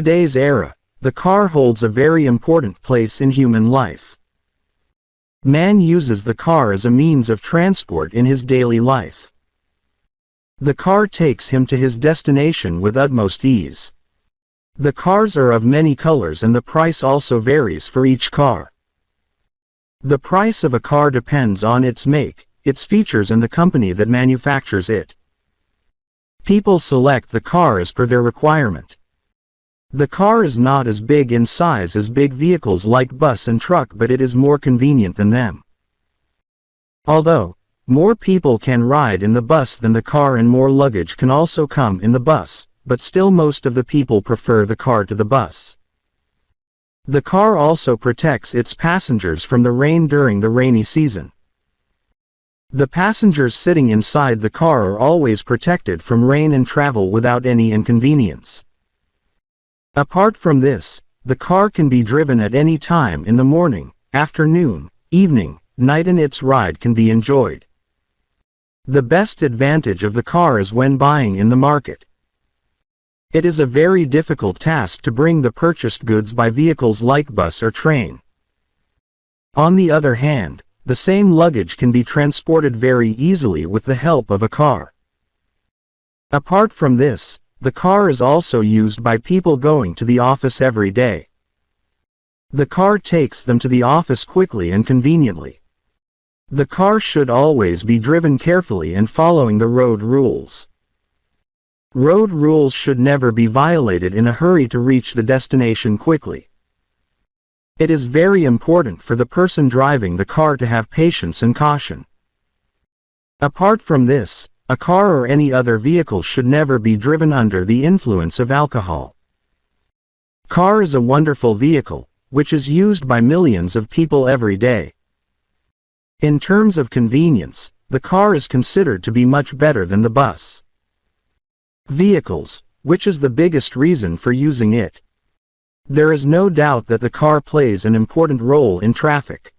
today's era, the car holds a very important place in human life. Man uses the car as a means of transport in his daily life. The car takes him to his destination with utmost ease. The cars are of many colors and the price also varies for each car. The price of a car depends on its make, its features and the company that manufactures it. People select the car as per their requirement. The car is not as big in size as big vehicles like bus and truck, but it is more convenient than them. Although more people can ride in the bus than the car and more luggage can also come in the bus, but still most of the people prefer the car to the bus. The car also protects its passengers from the rain during the rainy season. The passengers sitting inside the car are always protected from rain and travel without any inconvenience. Apart from this, the car can be driven at any time in the morning, afternoon, evening, night, and its ride can be enjoyed. The best advantage of the car is when buying in the market. It is a very difficult task to bring the purchased goods by vehicles like bus or train. On the other hand, the same luggage can be transported very easily with the help of a car. Apart from this, the car is also used by people going to the office every day. The car takes them to the office quickly and conveniently. The car should always be driven carefully and following the road rules. Road rules should never be violated in a hurry to reach the destination quickly. It is very important for the person driving the car to have patience and caution. Apart from this, a car or any other vehicle should never be driven under the influence of alcohol. Car is a wonderful vehicle, which is used by millions of people every day. In terms of convenience, the car is considered to be much better than the bus. Vehicles, which is the biggest reason for using it. There is no doubt that the car plays an important role in traffic.